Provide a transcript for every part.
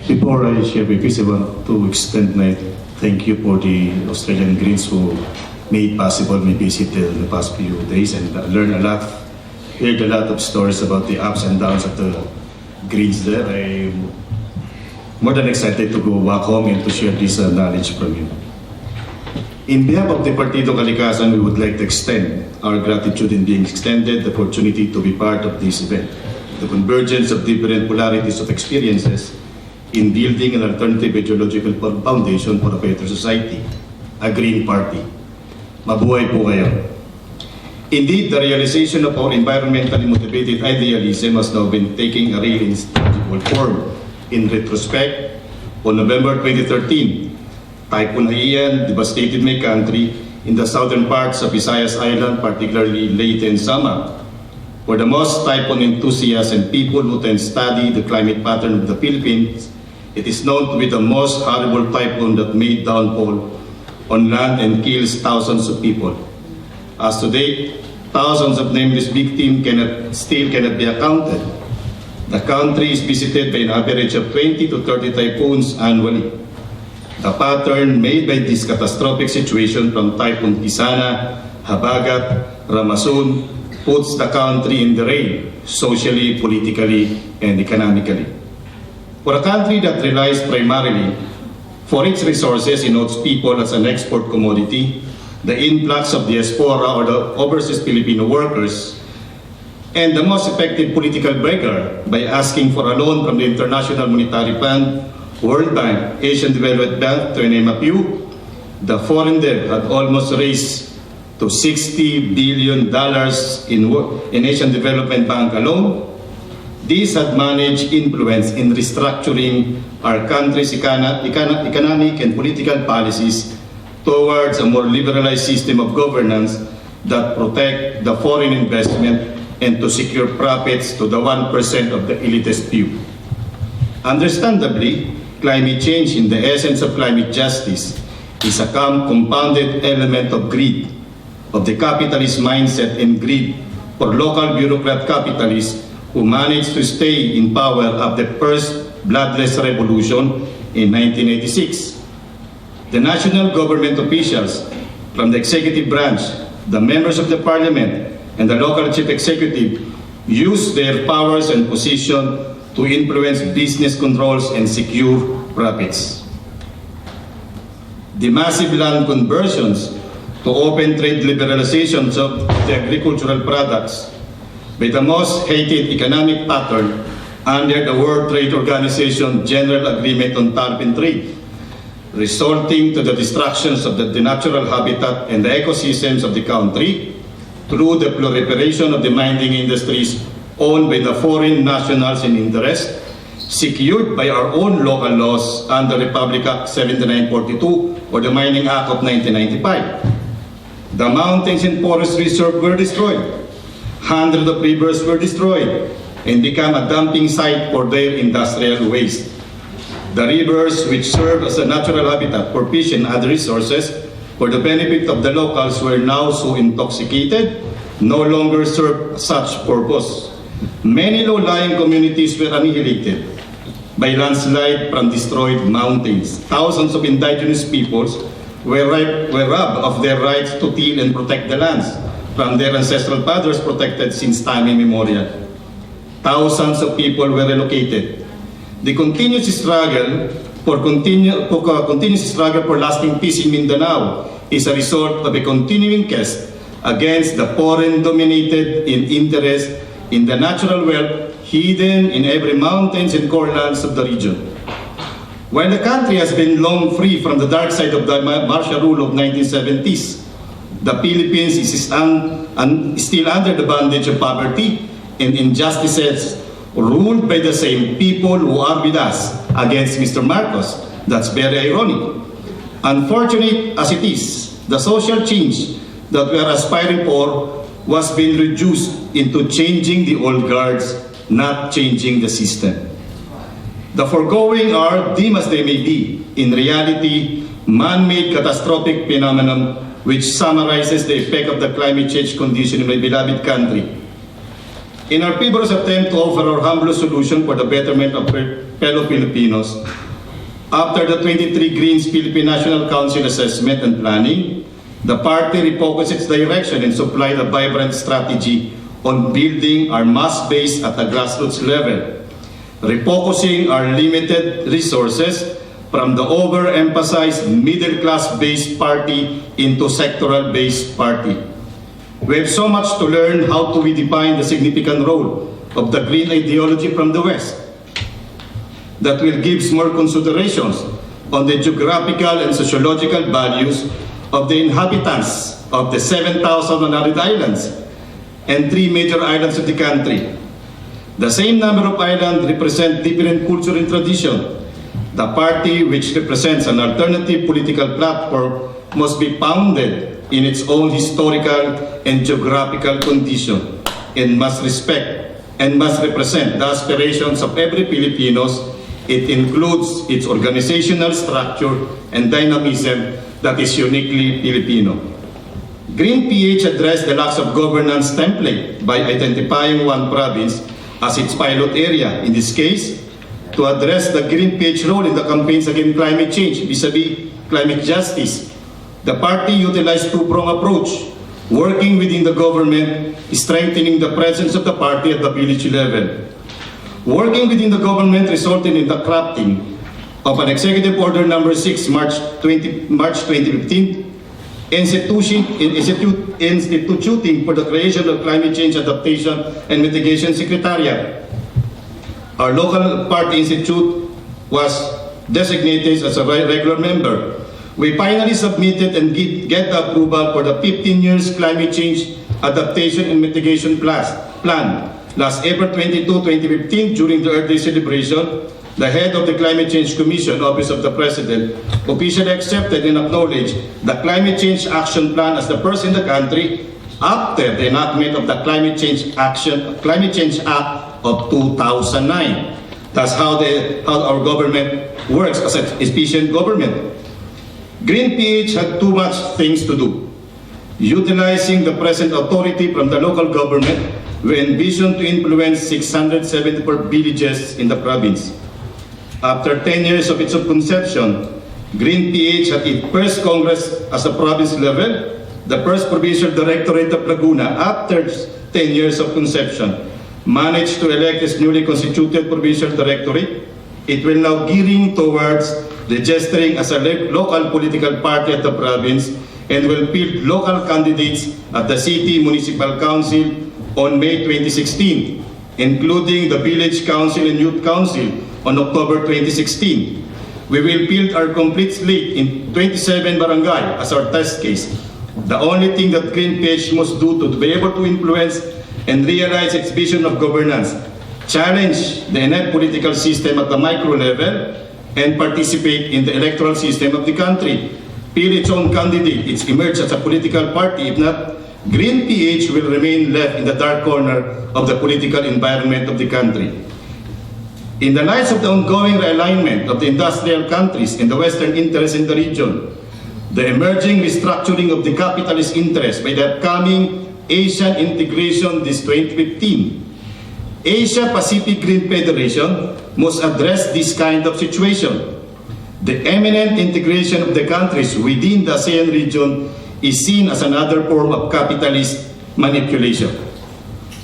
Before I share my views, I want to extend my thank you for the Australian Greens who made possible my visit in the past few days, and learned a lot, heard a lot of stories about the ups and downs of the Greens there. I'm more than excited to go back home and to share this knowledge from you. In behalf of the Partido Kalikasan, we would like to extend our gratitude in being extended the opportunity to be part of this event. The convergence of different polarities of experiences in building an alternative ideological foundation for a better society, a Green Party. Mabuhay po kayo. Indeed, the realization of our environmentally motivated idealism has now been taking a real tangible form. In retrospect, on November 2013, Typhoon Haiyan devastated my country in the southern parts of Visayas Island, particularly late in summer. For the most typhoon enthusiasts and people who tend to study the climate pattern of the Philippines, it is known to be the most horrible typhoon that made downfall on land and kills thousands of people. As to date, thousands of nameless victims still cannot be accounted. The country is visited by an average of 20 to 30 typhoons annually. The pattern made by this catastrophic situation from Typhoon Kisana, Habagat, Ramasun puts the country in the rain, socially, politically, and economically. For a country that relies primarily for its resources and its people as an export commodity, the influx of diaspora or the overseas Filipino workers, and the most effective political breaker by asking for a loan from the International Monetary Fund, World Bank, Asian Development Bank, to name a few, the foreign debt had almost raised to $60 billion in Asian Development Bank alone. This had managed influence in restructuring our country's economic and political policies towards a more liberalized system of governance that protect the foreign investment and to secure profits to the 1% of the elitist few. Understandably, climate change, in the essence of climate justice, is a compounded element of greed, of the capitalist mindset and greed for local bureaucrat capitalists who managed to stay in power of the first bloodless revolution in 1986. The national government officials from the executive branch, the members of the parliament, and the local chief executive used their powers and position to influence business controls and secure profits. The massive land conversions to open trade liberalizations of the agricultural products by the most hated economic pattern under the World Trade Organization General Agreement on Tariff and Trade, resulting to the destructions of the natural habitat and the ecosystems of the country through the proliferation of the mining industries owned by the foreign nationals in interest, secured by our own local laws under Republic Act 7942 or the Mining Act of 1995. The mountains and forest reserve were destroyed. Hundreds of rivers were destroyed and became a dumping site for their industrial waste. The rivers, which serve as a natural habitat for fish and other resources for the benefit of the locals, were now so intoxicated, no longer serve such purpose. Many low-lying communities were annihilated by landslide from destroyed mountains. Thousands of indigenous peoples were robbed of their rights to till and protect the lands from their ancestral fathers protected since time immemorial. Thousands of people were relocated. The continuous struggle for lasting peace in Mindanao is a result of a continuing quest against the foreign-dominated interest in the natural wealth hidden in every mountains and cornlands of the region. While the country has been long free from the dark side of the martial rule of 1970s, the Philippines is still under the bondage of poverty and injustices ruled by the same people who are with us against Mr. Marcos. That's very ironic. Unfortunate as it is, the social change that we are aspiring for was being reduced into changing the old guards, not changing the system. The foregoing are, dim as they may be, in reality, man-made catastrophic phenomenon which summarizes the effect of the climate change condition in my beloved country. In our previous attempt to offer our humble solution for the betterment of fellow Filipinos, after the 23 Greens Philippine National Council Assessment and Planning, the party refocused its direction and supplied a vibrant strategy on building our mass base at the grassroots level, refocusing our limited resources from the overemphasized middle-class-based party into sectoral-based party. We have so much to learn how to redefine the significant role of the green ideology from the West that will give more considerations on the geographical and sociological values of the inhabitants of the 7,100 islands and 3 major islands of the country. The same number of islands represent different culture and tradition. The party, which represents an alternative political platform, must be founded in its own historical and geographical condition and must respect and must represent the aspirations of every Filipinos. It includes its organizational structure and dynamism that is uniquely Filipino. Green PH addressed the lack of governance template by identifying one province as its pilot area. In this case, to address the Green PH role in the campaigns against climate change vis-a-vis climate justice, the party utilized two-pronged approach, working within the government, strengthening the presence of the party at the village level. Working within the government resulted in the crafting of an Executive Order Number 6, March 2015, instituting for the creation of Climate Change Adaptation and Mitigation Secretariat. Our local party institute was designated as a regular member. We finally submitted and get the approval for the 15 years Climate Change Adaptation and Mitigation Plan. Last April 22, 2015, during the Earth Day celebration, the head of the Climate Change Commission, Office of the President, officially accepted and acknowledged the Climate Change Action Plan as the first in the country after the enactment of the Climate Change Act of 2009. That's how our government works as an efficient government. Green PH had too much things to do. Utilizing the present authority from the local government, we envision to influence 674 villages in the province. After 10 years of its conception, Green PH at its first Congress as a province level, the first provincial directorate of Laguna, after 10 years of conception, managed to elect its newly constituted provincial directorate. It will now gearing towards registering as a local political party at the province and will field local candidates at the City Municipal Council on May 2016, including the Village Council and Youth Council on October 2016. We will build our complete slate in 27 barangay as our test case. The only thing that Green PH must do to be able to influence and realize its vision of governance, challenge the inept political system at the micro level, and participate in the electoral system of the country. Field its own candidate, it's emerged as a political party. If not, Green PH will remain left in the dark corner of the political environment of the country. In the light of the ongoing realignment of the industrial countries and the Western interests in the region, the emerging restructuring of the capitalist interests by the upcoming Asian integration this 2015, Asia-Pacific Green Federation must address this kind of situation. The imminent integration of the countries within the ASEAN region is seen as another form of capitalist manipulation.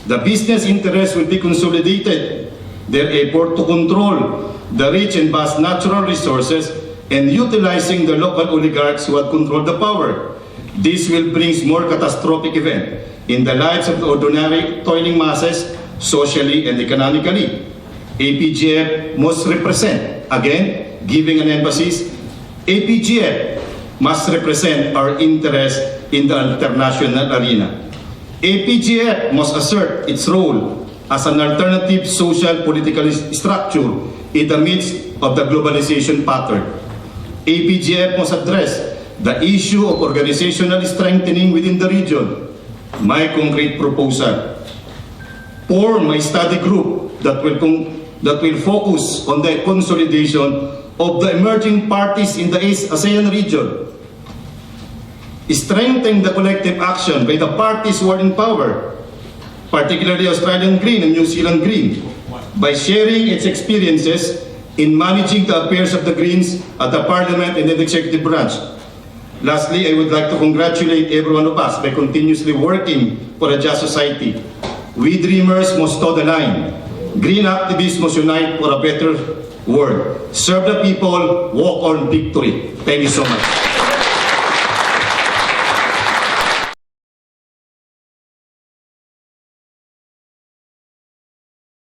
The business interests will be consolidated, their effort to control the rich and vast natural resources and utilizing the local oligarchs who have controlled the power. This will bring more catastrophic event in the lives of the ordinary toiling masses, socially and economically. APGF must represent, again, giving an emphasis, APGF must represent our interest in the international arena. APGF must assert its role as an alternative social political structure in the midst of the globalization pattern. APGF must address the issue of organizational strengthening within the region. My concrete proposal: form a study group that will focus on the consolidation of the emerging parties in the ASEAN region. Strengthen the collective action by the parties who are in power, particularly Australian Green and New Zealand Green, by sharing its experiences in managing the affairs of the Greens at the Parliament and the Executive Branch. Lastly, I would like to congratulate every one of us by continuously working for a just society. We dreamers must toe the line. Green activists must unite for a better world. Serve the people, walk on victory. Thank you so much.